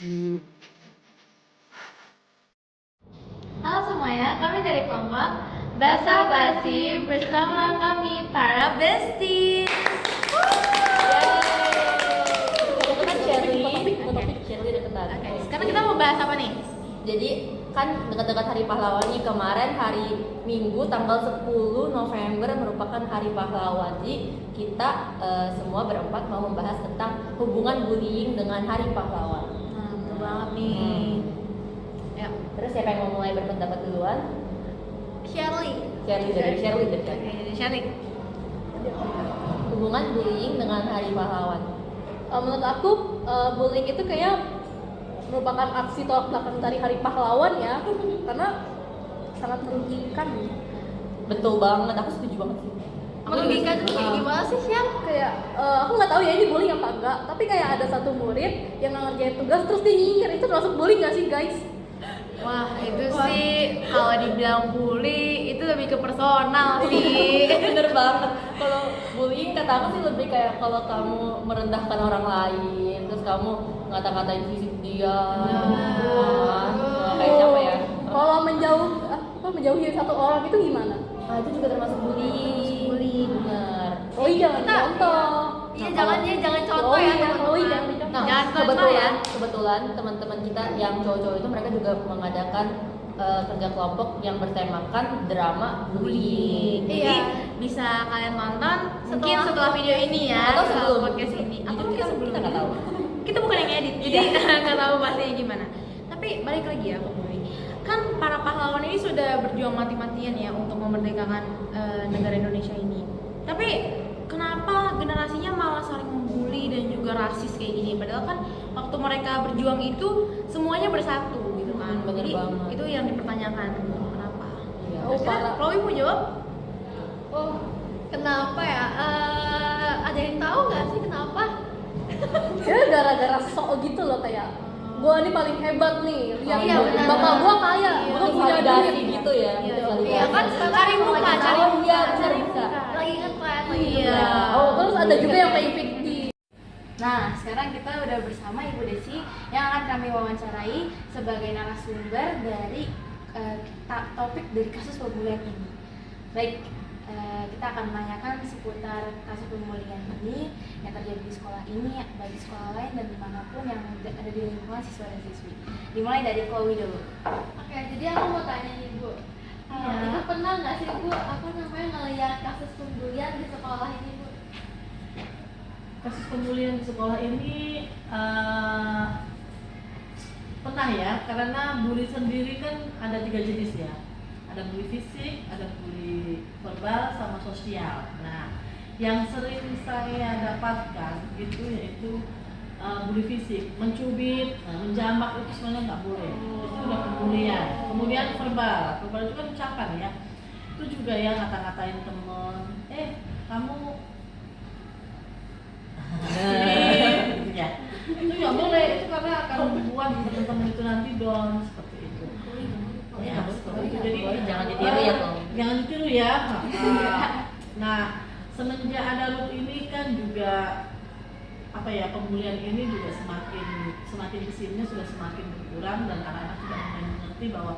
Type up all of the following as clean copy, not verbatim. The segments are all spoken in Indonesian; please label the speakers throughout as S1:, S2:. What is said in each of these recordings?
S1: Halo semuanya, kami dari kelompok Basa Basi bersama kami para besties.
S2: Deketan Shirley deketan.
S1: Oke, sekarang kita mau bahas apa nih?
S2: Jadi kan dekat-dekat Hari Pahlawan nih, kemarin hari Minggu tanggal 10 November merupakan Hari Pahlawan. Jadi kita semua berempat mau membahas tentang hubungan bullying dengan Hari Pahlawan.
S1: Nah, betul banget nih. Ya,
S2: Terus siapa yang mau mulai berpendapat duluan?
S1: Shirley.
S2: Shirley dari Shirley.
S1: Oke, jadi Shirley.
S2: Hubungan bullying dengan Hari Pahlawan.
S3: Menurut aku bullying itu kayak merupakan aksi tolak belakang dari Hari Pahlawan ya, karena sangat merugikan.
S2: Betul banget, aku setuju banget sih.
S1: Merugikan tuh kayak gimana sih, Syam?
S3: Kayak aku nggak tahu ya ini bullying apa enggak, tapi kayak ada satu murid yang nggak ngerjain tugas terus dia nyinyir, itu termasuk bullying nggak sih guys?
S1: Wah, itu sih kalau dibilang bully itu lebih ke personal sih.
S2: Bener banget. Kalau bullying kata aku sih lebih kayak kalau kamu merendahkan orang lain, terus kamu ngata-ngatain fisik dia. Kayak siapa ya?
S3: Kalau menjauhi satu orang itu gimana?
S2: Nah, itu juga termasuk bullying. Bener.
S3: Oh iya, jangan
S1: Kita-
S3: contoh.
S1: Iya, jangan contoh
S3: Oh
S1: ya,
S3: iya,
S1: teman-teman.
S3: oh iya, jangan
S2: Nah,
S1: Jangan contoh ya.
S2: kebetulan teman-teman kita yang cowok-cowok itu mereka juga mengadakan kerja kelompok yang bertemakan drama bullying.
S1: Jadi
S3: Iya.
S1: bisa kalian nonton mungkin setelah video ini ya,
S2: Atau
S1: setelah
S2: sebelum
S1: podcast ini, atau
S2: Jadi
S1: mungkin
S2: kita
S1: sebelum
S2: nggak
S1: ini.
S2: tahu.
S1: Kita bukan yang edit, jadi nggak tahu pastinya gimana. Tapi balik lagi ya, Pak Boy. Kan para pahlawan ini sudah berjuang mati-matian ya untuk memerdekakan negara Indonesia ini. Tapi kenapa generasinya malah saling membuli dan juga rasis kayak gini? Padahal kan waktu mereka berjuang itu semuanya bersatu gitu kan.
S2: Bener
S1: Jadi
S2: banget.
S1: itu yang dipertanyakan, kenapa?
S2: Iya.
S3: Oh, parah.
S1: Chloe mau jawab?
S4: Oh, kenapa ya? Ada yang tahu nggak sih kenapa?
S3: Ya gara-gara sok gitu loh, kayak gua ini paling hebat nih, lihat
S1: Iya, benar.
S3: bapak gua kaya,
S1: Iya,
S3: gua punya
S2: validasi
S3: duit
S2: gitu ya.
S1: Iya,
S2: Validasi.
S4: Iya kan sekarang
S1: Cari muka,
S4: lagi
S1: cari
S4: tahu,
S1: muka,
S2: Iya,
S1: cari
S2: bisa.
S1: muka.
S4: lagi ngetren lagi.
S1: Iya.
S3: Oh, terus ada juga yang playing victim.
S5: Nah, sekarang kita udah bersama Ibu Desi yang akan kami wawancarai sebagai narasumber dari topik dari kasus pembulian ini. Baik, kita akan menanyakan seputar kasus pembulian ini yang terjadi di sekolah ini, bagi sekolah lain dan dimanapun yang ada di lingkungan siswa dan siswi. Dimulai dari Chloe dulu.
S4: Oke, jadi aku mau tanya nih Bu.
S5: Iya.
S4: Ibu pernah nggak sih Bu, ngeliat kasus pembulian di sekolah ini Bu?
S6: Kasus pembulian di sekolah ini pernah ya, karena bully sendiri kan ada 3 jenis ya. Ada bully fisik, ada bully verbal, sama sosial. Nah, yang sering saya dapatkan itu yaitu bully fisik, mencubit, menjamak itu sebenarnya nggak boleh. Itu udah pembulian. Kemudian verbal itu kan ucapan ya. Itu juga ya, ngata-ngatain temen, kamu gitu ya. Itu nggak boleh, itu karena akan membuat teman-teman itu nanti down seperti itu. Ya, seperti itu. Jadi
S2: Jangan ditiru ya, Tom.
S6: Jangan ditiru ya. Nah, semenjak ada LUT ini kan juga pembulian ini juga semakin kesini sudah semakin berkurang, dan anak-anak sudah mulai mengerti bahwa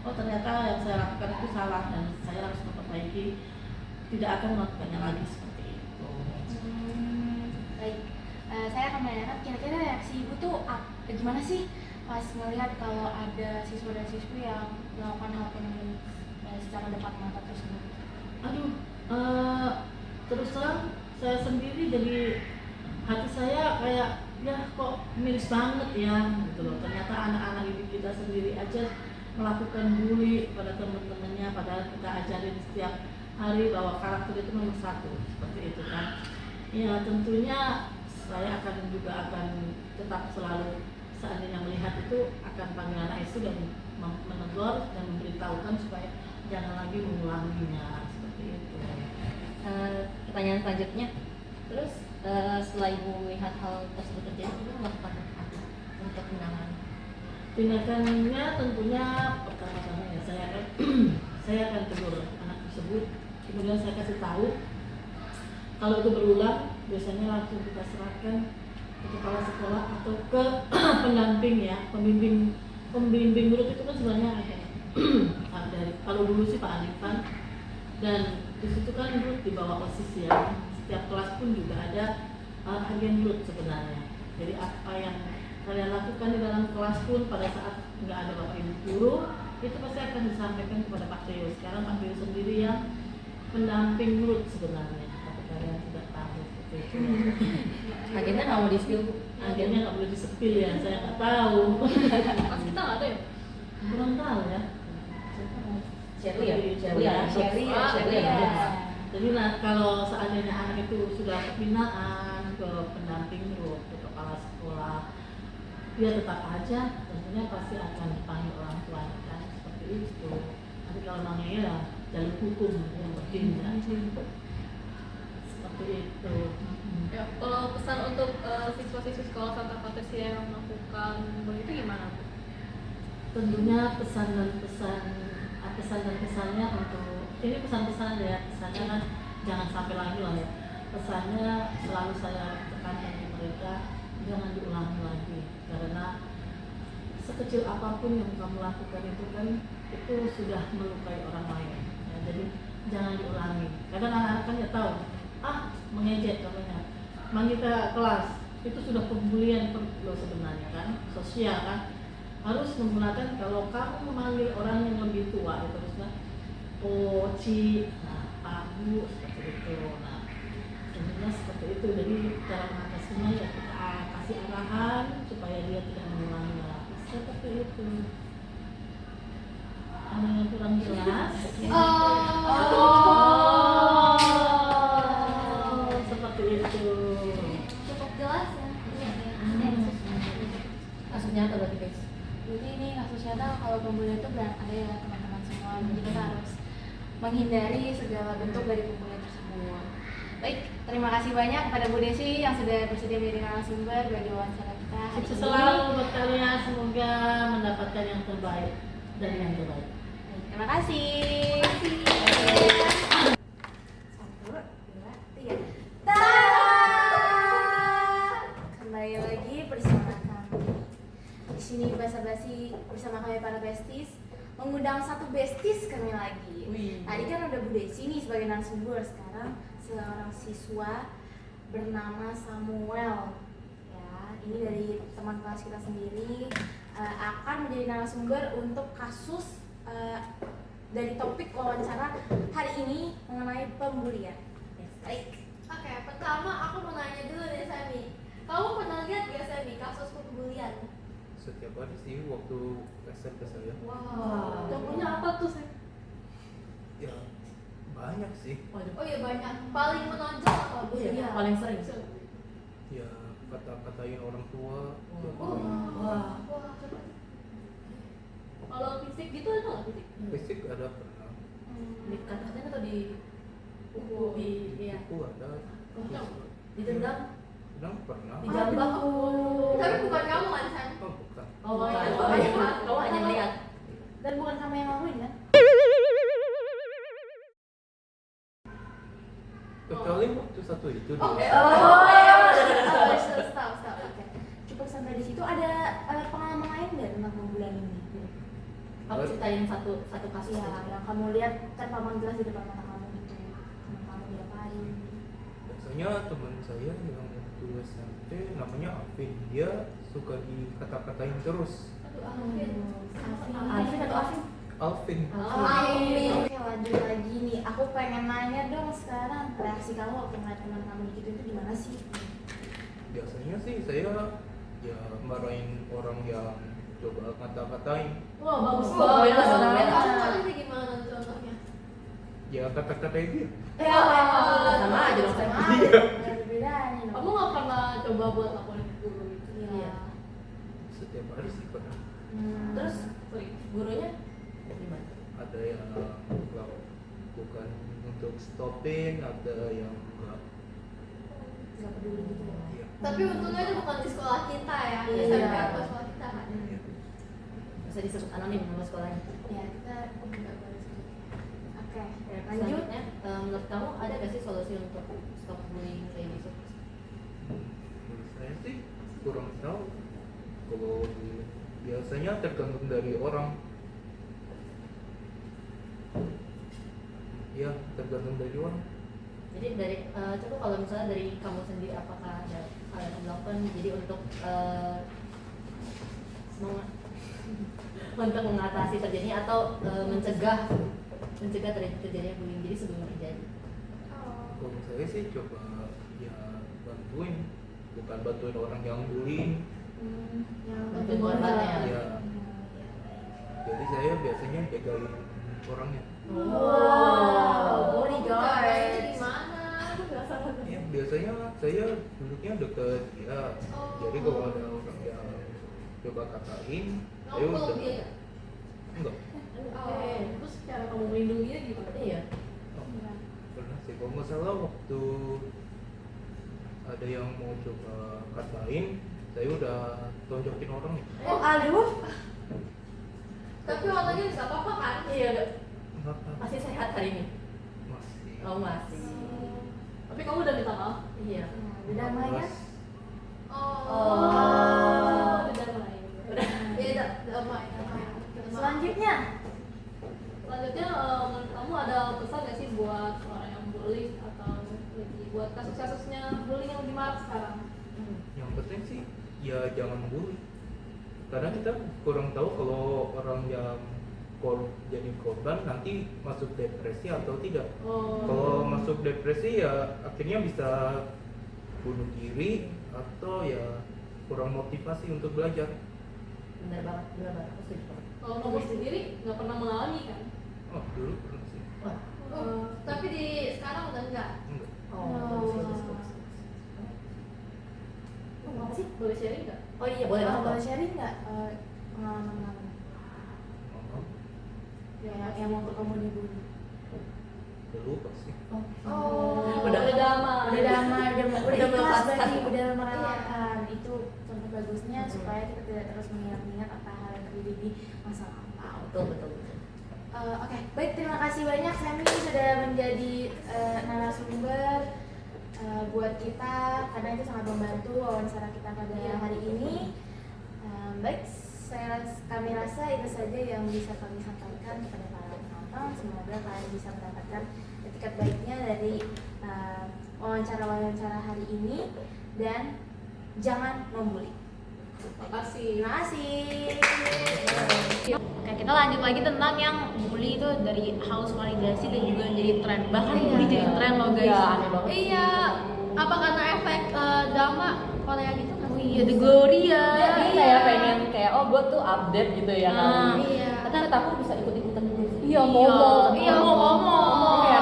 S6: oh ternyata yang saya lakukan itu salah dan saya harus memperbaiki, tidak akan melakukannya lagi seperti itu.
S5: Baik, saya akan menanyakan kira-kira reaksi Ibu tuh gimana sih pas melihat kalau ada siswa dan siswi yang melakukan hal yang secara depan mata tersebut?
S6: Aduh, terus terang saya sendiri jadi hati saya kayak ya kok miris banget ya gitu loh. Ternyata anak-anak didik kita sendiri aja melakukan bully pada teman-temannya, padahal kita ajarin setiap hari bahwa karakter itu nomor 1 seperti itu kan. Ya tentunya saya akan tetap selalu seandainya melihat itu akan panggil anak itu dan menegur dan memberitahukan supaya jangan lagi mengulanginya seperti itu.
S2: Pertanyaan selanjutnya, terus setelah ibu melihat hal tersebut terjadi, ibu melakukan apa untuk menangani?
S6: Tindakannya tentunya pertama-tama ya saya akan tegur anak tersebut, kemudian saya kasih tahu kalau itu berulang, biasanya langsung kita serahkan ke kepala sekolah atau ke pendamping ya, pembimbing murid itu kan sebenarnya ada dari kalau dulu sih Pak Alifan, dan di situ kan murid di bawah OSIS ya. Setiap kelas pun juga ada harian murid sebenarnya. Jadi apa yang kalian lakukan di dalam kelas pun pada saat nggak ada Bapak Ibu guru itu pasti akan disampaikan kepada Pak Teo. Sekarang Pak Teo sendiri yang pendamping murid sebenarnya, tapi kalian tidak tahu seperti itu.
S2: Akhirnya nggak mau di-spill, Bu.
S6: Akhirnya nggak boleh disepil ya, saya nggak tahu.
S3: Pas kita nggak ada ya.
S6: Kurang tahu ya.
S2: Sherly ya?
S6: Sherly ya.
S2: Sherly ya?
S5: Sherly ya.
S6: Jadi kalau seandainya anak itu sudah pembinaan ke pendamping murid, ke kepala sekolah, dia tetap aja tentunya pasti akan dipanggil orang tuanya kan, seperti itu. Tapi kalau namanya ya jalur hukum yang bertindak seperti itu.
S3: Ya, kalau pesan untuk siswa-siswi sekolah Santa Patricia yang melakukan bullying itu gimana, Bu?
S6: Tentunya pesan dan pesannya untuk ini pesan-pesan ya, pesannya kan jangan sampai lagi lah ya. Pesannya selalu saya tekankan ke mereka, jangan diulangi lagi, karena sekecil apapun yang kamu lakukan itu kan itu sudah melukai orang lain ya, jadi jangan diulangi. Kadang anak-anak kan ya tahu mengejek katanya manggil ke kelas itu sudah pembulian loh sebenarnya kan, sosial kan. Harus menggunakan kalau kamu memanggil orang yang lebih tua itu harusnya Ci, Pak Bu, seperti itu. Nah, sebenarnya seperti itu. Jadi cara mengatasinya ya kita kasih arahan supaya dia tidak mengulangi lagi. Seperti itu. Ada yang kurang jelas? Seperti itu.
S5: Cukup jelas ya.
S2: Maksudnya apa berarti, guys?
S5: Jadi ini kasus nyata kalau pembulian itu ada ya teman-teman semua. Jadi kita harus menghindari segala bentuk dari pembulian tersebut. Baik, terima kasih banyak kepada Bu Desi yang sudah bersedia menjadi narasumber bagi wawancara kita hari
S6: Sukses
S5: ini.
S6: selalu buat kalian, semoga mendapatkan yang terbaik dari yang terbaik.
S5: Baik, terima kasih. Satu, dua, tiga. Tada! Kembali lagi bersama kami. Di sini basa-basi bersama kami para besties, mengundang satu besties kami lagi.
S2: Wih.
S5: Tadi kan udah Bu Desi nih sebagai narasumber, sekarang seorang siswa bernama Samuel. Ya, ini dari teman kelas kita sendiri akan menjadi narasumber untuk kasus dari topik wawancara hari ini mengenai pembulian. Baik.
S4: Oke, pertama aku mau nanya dulu deh Sami. Kamu pernah lihat gak Sami kasus pembulian?
S7: Setiap hari sih waktu SMP saya.
S4: Wow.
S3: Contohnya apa tuh, Sam?
S7: Ya banyak sih.
S4: Oh iya banyak. Paling menonjol apa Bu?
S2: Iya, paling sering.
S7: Ya kata-katain orang tua. Ya,
S2: Wah.
S4: Wah.
S3: Kalau fisik gitu ada nggak fisik?
S7: fisik ada pernah.
S2: Di kata-katanya atau di
S3: Iya.
S7: Itu ada.
S2: ditendang?
S7: Bilang pernah.
S2: Dijambak?
S4: Tapi bukan kamu kan San?
S7: Oh bukan.
S2: Oh, bukan.
S4: iya.
S2: Oh, iya. Kamu hanya melihat.
S5: Dan bukan kamu yang ngelakuin kan?
S7: Kecuali waktu satu itu dulu.
S5: Stop. Oke. Cukup sampai di situ. Ada pengalaman lain nggak tentang pembulian ini?
S2: Kamu ceritain satu kasus
S5: Iya,
S2: aja.
S5: yang kamu lihat terpampang jelas di depan mata kamu gitu. Teman kamu diapain?
S7: Biasanya teman saya yang waktu SMP namanya Alvin, dia suka dikata-katain terus.
S2: Alvin atau Alvin?
S7: Alvin.
S5: Oke, lanjut lagi nih. Aku pengen nanya dong sekarang reaksi kamu waktu ngeliat teman kamu gitu itu gimana sih?
S7: Biasanya sih saya ya marahin orang yang coba kata-katain.
S3: Wah, bagus
S2: Oh, bela dong, bela.
S4: Kamu tadi gimana contohnya?
S7: Ya kata-katain dia.
S2: Sama aja dong, Sam.
S5: Sama aja. Nggak ada bedanya dong.
S3: Kamu nggak pernah coba buat laporin ke guru gitu?
S5: Iya.
S7: Setiap hari sih pernah.
S2: Terus gurunya gimana?
S7: Ada yang bukan untuk stopin, ada yang enggak.
S5: nggak peduli gitu ya.
S7: Iya.
S4: Tapi untungnya itu bukan di sekolah kita ya.
S5: Iya.
S4: SMP atau sekolah kita kan.
S7: Iya.
S2: Bisa disebut anonim nama sekolahnya.
S5: Ya, kita nggak boleh sebut. Oke,
S2: Ya,
S5: lanjut.
S2: selanjutnya, menurut kamu ada gak sih solusi untuk stop bullying kayak gitu?
S7: Menurut saya sih kurang tahu. Kalau biasanya tergantung dari orang. Ya, tergantung dari orang.
S2: Jadi dari coba kalau misalnya dari kamu sendiri apakah ada hal yang dilakukan jadi untuk semangat untuk mengatasi terjadinya atau mencegah terjadinya bullying jadi sebelum terjadi.
S7: Kalau saya sih coba ya bantuin, bukan bantuin orang yang bullying.
S2: Bantuin korbannya.
S7: Ya. Jadi saya biasanya jagain orangnya.
S2: Bodyguard.
S4: Di mana? Aku nggak salah.
S7: Ya, biasanya saya duduknya deket dia. Jadi kalau ada orang yang coba katain, saya
S4: Kamu
S7: udah
S4: peluk dia?
S7: enggak.
S3: Oke, terus cara kamu melindunginya gimana?
S2: Iya.
S7: Oh, pernah sih kalau nggak salah waktu ada yang mau coba katain, saya udah tonjokin orangnya.
S2: Oh aduh.
S4: Tapi orangnya nggak apa-apa kan?
S2: Iya udah.
S7: Nggak apa,
S2: Masih sehat hari ini.
S7: masih.
S2: Oh masih.
S3: Tapi kamu udah minta maaf?
S2: Iya.
S5: Udah Maya?
S2: Oh.
S3: Udah main.
S4: Beda, damai.
S5: Selanjutnya,
S3: Selanjutnya menurut kamu ada pesan nggak sih buat orang yang bully atau lagi buat kasus-kasusnya bullying yang lebih marak sekarang?
S7: Yang penting sih ya jangan bully. Karena kita kurang tahu kalau orang yang jadi korban nanti masuk depresi atau tidak.
S3: Oh.
S7: Kalau masuk depresi ya akhirnya bisa bunuh diri atau ya kurang motivasi untuk belajar.
S2: Benar banget, aku setuju banget.
S3: Kalau kamu sendiri nggak pernah mengalami kan?
S7: Oh dulu pernah sih.
S2: Wah.
S4: Tapi di sekarang udah enggak.
S7: Enggak.
S2: Oh, bagus, bagus.
S3: Oh, apa sih? Boleh sharing nggak?
S2: Oh iya, boleh banget.
S5: boleh sharing nggak pengalaman
S7: Oh,
S5: yang waktu kamu dibully?
S7: dulu pasti.
S2: Udah
S5: damai, udah ikhlas
S2: melepaskan.
S5: berarti, udah merelakan. Itu contoh bagusnya supaya kita tidak terus mengingat-ingat apa hal yang terjadi di masa lampau.
S2: Betul, betul, betul.
S5: Oke, baik, terima kasih banyak Semi sudah menjadi narasumber buat kita karena itu sangat membantu wawancara kita pada hari ini. Baik, kami rasa itu saja yang bisa kami sampaikan kepada para penonton. Semoga kalian bisa mendapatkan etikat baiknya dari wawancara-wawancara hari ini dan jangan membuli.
S3: Terima kasih.
S5: Terima kasih.
S1: Oke, kita lanjut lagi tentang yang bully itu dari haus validasi dan juga jadi tren. Bahkan bully jadi tren loh guys.
S2: Iya, aneh banget.
S4: Iya, apa karena efek drama Korea gitu kan?
S1: Oh iya, The Gloria.
S2: Dia kayak pengen kayak oh gue tuh update gitu ya kan.
S4: Iya.
S2: Ternyata aku bisa ikut-ikutan juga sih.
S3: Iya, ngomong.
S1: Iya, ngomong.
S2: Ya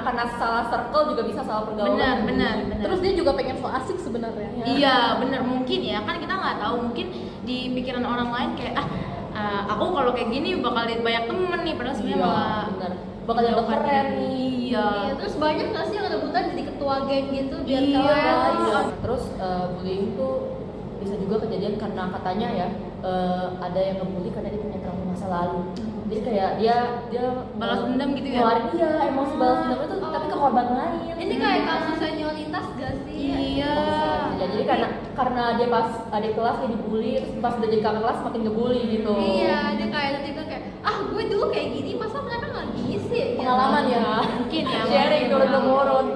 S2: karena salah circle juga bisa salah pergaulan.
S1: Benar.
S3: Terus dia juga pengen so asik sebenarnya.
S1: Iya, benar, mungkin ya. Kan kita nggak tahu, mungkin di pikiran orang lain kayak aku kalau kayak gini bakal lihat banyak temen nih, padahal sebenarnya
S2: Iya,
S1: malah
S2: benar. Bakal yang
S1: menjauhkan
S2: keren
S1: diri.
S2: nih.
S1: Iya.
S4: Iya, terus banyak nggak sih yang rebutan jadi ketua geng gitu biar
S1: Iya.
S4: keren?
S2: Iya. Terus bullying itu bisa juga kejadian karena katanya ya ada yang ngebully karena dia punya trauma masa lalu. Jadi kayak dia
S1: Balas dendam gitu ya?
S2: ngeluarin dia emosi balas dendam itu tapi ke korban lain.
S4: Ini kayak kasus senioritas gak sih?
S1: Iya.
S2: Ya, jadi karena dia pas adik kelas dia dibully terus pas udah jadi kakak kelas makin ngebully gitu.
S4: Iya, dia kayak nanti bilang kayak gue dulu kayak gini, masa mereka nggak gini sih?
S3: Pengalaman ya.
S1: Mungkin ya.
S2: Sharing
S1: mungkin.
S2: turun-temurun.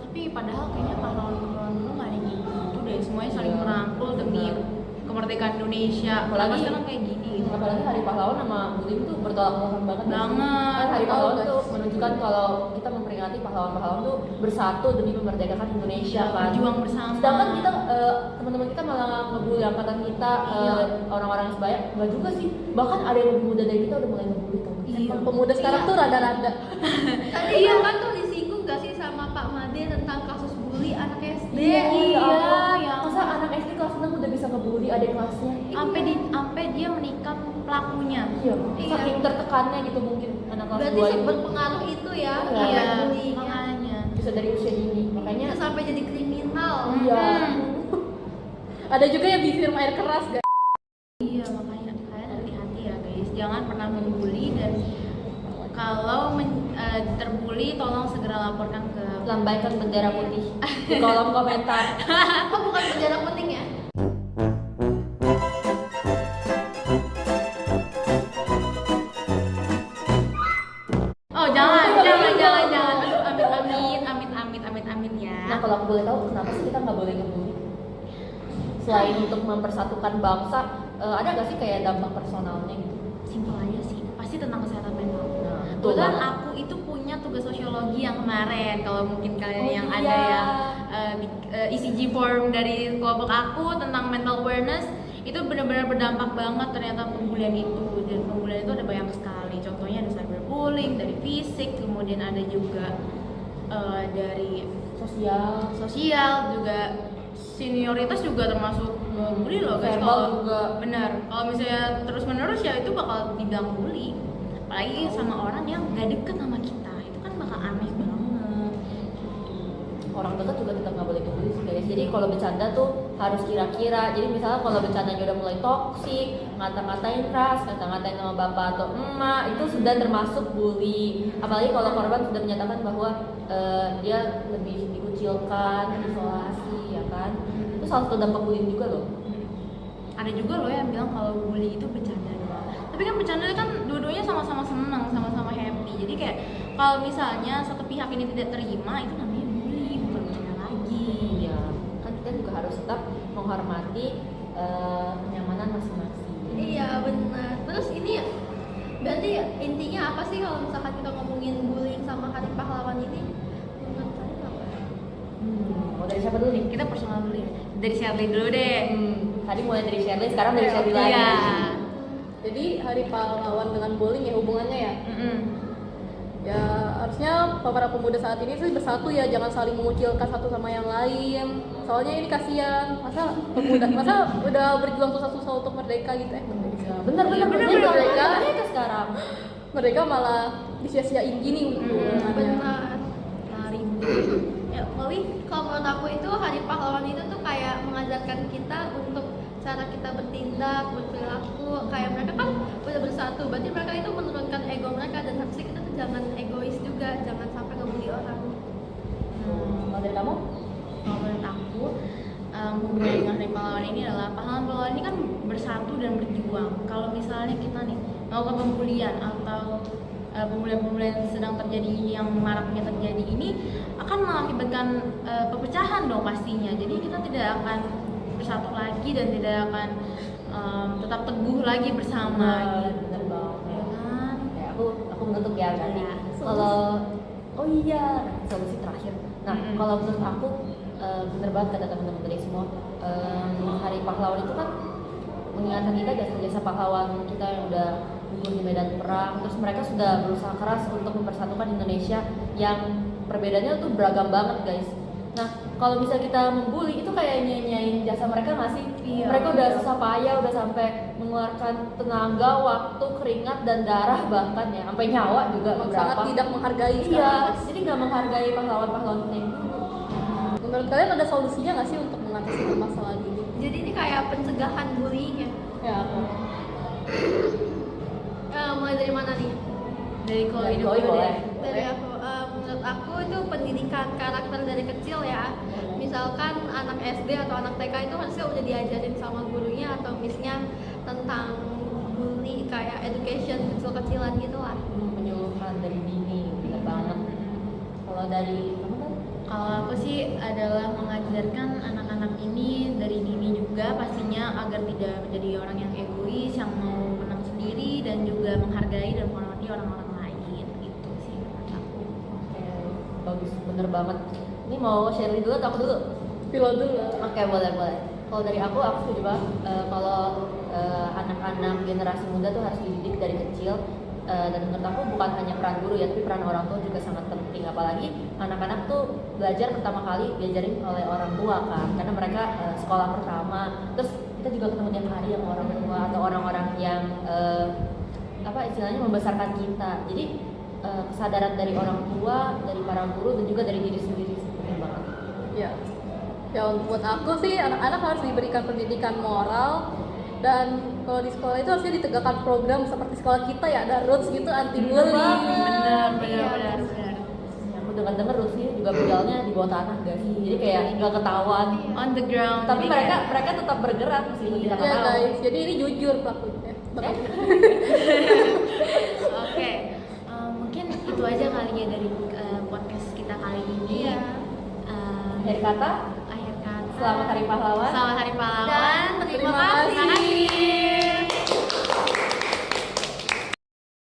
S1: Tapi padahal kayaknya pahlawan-pahlawan dulu nggak ada yang kayak gitu deh. Semuanya saling merangkul demi kemerdekaan Indonesia. Apalagi sekarang kayak gini.
S2: Apalagi Hari Pahlawan sama bullying tuh bertolak belakang banget.
S1: Banget.
S2: Kan Hari Pahlawan
S1: Betul,
S2: tuh
S1: guys.
S2: menunjukkan kalau kita memperingati pahlawan-pahlawan tuh bersatu demi memerdekakan Indonesia kan.
S1: Berjuang bersama.
S2: Sedangkan kita teman-teman kita malah ngebully angkatan kita
S1: Iya.
S2: orang-orang sebaya. Enggak juga sih. Bahkan ada yang lebih muda dari kita udah mulai ngebully tuh.
S1: Iya.
S3: Pemuda sekarang tuh rada-rada.
S4: Tadi kan tuh disinggung gak sih sama Pak Made tentang kasus bully anak SD?
S1: Iya,
S2: ya. Masa anak SD kelas 6 udah bisa ngebully adik kelasnya?
S1: Sampai dia menikam pelakunya.
S2: Iya.
S4: Iya.
S2: Saking tertekannya gitu mungkin anak kelas
S4: Berarti
S2: 2 itu.
S4: berpengaruh itu ya,
S2: Iya.
S4: efek bullyingnya.
S1: Makanya.
S2: Bisa dari usia dini. Makanya
S4: Bisa sampai jadi kriminal.
S2: iya.
S3: Ada juga yang disiram air keras gak?
S1: Iya, makanya kalian hati-hati ya guys. Jangan pernah membuli dan kalau terbuli tolong segera laporkan ke
S2: Lambaikan bendera putih di kolom komentar.
S4: Oh, bukan penjara penting ya?
S2: nggak boleh ngebully? Selain untuk mempersatukan bangsa, ada nggak sih kayak dampak personalnya gitu?
S1: Simpel aja sih, pasti tentang kesehatan mental.
S2: Nah,
S1: Kebetulan aku itu punya tugas sosiologi yang kemarin. Kalau mungkin kalian yang
S2: iya.
S1: ada yang ECG form dari kelompok aku tentang mental awareness, itu benar-benar berdampak banget ternyata pembulian itu. Dan pembulian itu ada banyak sekali. Contohnya ada cyberbullying dari fisik, kemudian ada juga dari sosial juga, senioritas juga termasuk bully loh guys.
S2: Verbal
S1: Kalau
S2: juga.
S1: benar, kalau misalnya terus menerus ya itu bakal dibilang bully, apalagi sama orang yang gak deket sama kita, itu kan bakal aneh banget.
S2: Orang dekat juga tetap nggak boleh ngebully sih guys. Jadi kalau bercanda tuh harus kira-kira. Jadi misalnya kalau bercandanya udah mulai toksik, ngata-ngatain keras, ngata-ngatain sama bapak atau emak, itu sudah termasuk bully. Apalagi kalau korban sudah menyatakan bahwa dia lebih dikucilkan, isolasi, ya kan? Itu salah satu dampak bullying juga loh.
S1: Ada juga loh yang bilang kalau bully itu bercanda doang. Tapi kan bercanda kan dua-duanya sama-sama senang, sama-sama happy. Jadi kayak kalau misalnya satu pihak ini tidak terima, itu namanya bully, bukan bercanda lagi.
S2: Iya, kan kita juga harus tetap menghormati kenyamanan masing-masing.
S4: Iya benar. Terus ini ya, berarti intinya apa sih kalau misalkan kita ngomongin bullying sama Hari Pahlawan ini? Menurut kalian apa?
S2: Mau dari siapa dulu nih?
S1: Kita personal dulu ya. Dari Shirley dulu deh.
S2: Tadi mulai dari Shirley, sekarang dari Shirley lagi.
S1: Iya.
S3: Jadi Hari Pahlawan dengan bowling ya hubungannya ya. Ya harusnya para pemuda saat ini sih bersatu ya, jangan saling mengucilkan satu sama yang lain. Soalnya ini kasihan, masa pemuda, masa udah berjuang susah-susah untuk merdeka gitu merdeka.
S2: Bener
S3: Merdeka,
S2: mereka sekarang.
S3: mereka malah disia-siain gini
S4: Benar.
S1: Ya, Chloe,
S4: Kalau menurut aku itu Hari Pahlawan itu tuh kayak mengajarkan kita untuk cara kita bertindak, berperilaku. Kayak mereka kan udah bersatu, berarti mereka itu menurunkan ego mereka, dan harusnya kita tuh jangan egois juga, jangan sampai ngebully orang.
S2: Kalau dari kamu?
S1: kalau menurut aku hubungan dengan Hari Pahlawan ini adalah pahlawan-pahlawan ini kan bersatu dan berjuang. Kalau misalnya kita nih melakukan pembulian atau pembulian-pembulian sedang terjadi ini, yang maraknya terjadi ini akan mengakibatkan perpecahan dong pastinya. Jadi kita tidak akan bersatu lagi dan tidak akan tetap teguh lagi bersama gitu.
S2: Bener banget.
S1: Ya kan?
S2: Ya, aku menutup ya berarti.
S1: Ya,
S2: Kalau solusi terakhir. Nah, kalau menurut aku bener banget kata teman-teman tadi semua. Hari Pahlawan itu kan mengingatkan kita jasa-jasa pahlawan kita yang udah gugur di medan perang. Terus mereka sudah berusaha keras untuk mempersatukan Indonesia yang perbedaannya tuh beragam banget guys. Nah, kalau bisa kita membuli itu kayak nyanyain jasa mereka nggak sih?
S1: Iya,
S2: Mereka udah susah payah, udah sampai mengeluarkan tenaga, waktu, keringat dan darah bahkan ya, sampai nyawa juga
S3: sangat
S2: beberapa.
S3: tidak menghargai
S2: Iya,
S3: sekarang.
S2: jadi nggak menghargai pahlawan-pahlawan kita yang dulu.
S3: Menurut kalian ada solusinya nggak sih untuk mengatasi masalah ini?
S4: Jadi ini kayak pencegahan bullying ya.
S3: Ya,
S4: Mulai dari mana nih?
S1: Dari Chloe
S2: Dari
S1: dulu
S2: Chloe boleh.
S1: deh.
S4: Dari aku, menurut aku itu pendidikan karakter dari kecil ya. Misalkan anak SD atau anak TK itu harusnya udah diajarin sama gurunya atau missnya tentang bully, kayak education kecil-kecilan gitu lah.
S2: Penyuluhan dari dini, bener banget. Kalau dari kamu kan?
S1: Kalau aku sih adalah mengajarkan anak-anak ini dari dini juga pastinya, agar tidak menjadi orang yang egois, yang mau menang sendiri, dan juga menghargai dan menghormati orang-orang lain. Gitu sih menurut aku.
S2: Bagus, bener banget. Ini mau Shirley dulu atau aku dulu?
S3: Pilo dulu.
S2: Oke, boleh. Kalau dari aku setuju banget. Kalau anak-anak generasi muda tuh harus dididik dari kecil. Dan menurut aku bukan hanya peran guru ya, tapi peran orang tua juga sangat penting. Apalagi anak-anak tuh belajar pertama kali diajarin oleh orang tua kan, karena mereka sekolah pertama. Terus kita juga ketemu tiap hari sama orang tua atau orang-orang yang istilahnya membesarkan kita. Jadi kesadaran dari orang tua, dari para guru, dan juga dari diri sendiri penting banget.
S3: Ya, ya buat aku sih anak-anak harus diberikan pendidikan moral, dan kalau di sekolah itu harusnya ditegakkan program seperti sekolah kita ya, ada rules gitu anti bullying.
S1: Benar.
S2: Aku dengar Rusi juga tinggalnya di bawah tanah gak sih? Jadi kayak nggak ketahuan.
S1: On the ground.
S2: Tapi
S1: Jadi
S2: mereka tetap bergerak meskipun kita nggak
S3: Ya
S2: tahu.
S3: guys, jadi ini jujur pelakunya.
S1: Oke, mungkin itu aja kali ya dari podcast kita kali ini.
S4: Iya.
S2: Dari kata
S1: Akhir kata
S2: Selamat Hari Pahlawan.
S1: Selamat Hari Pahlawan.
S4: Dan terima kasih.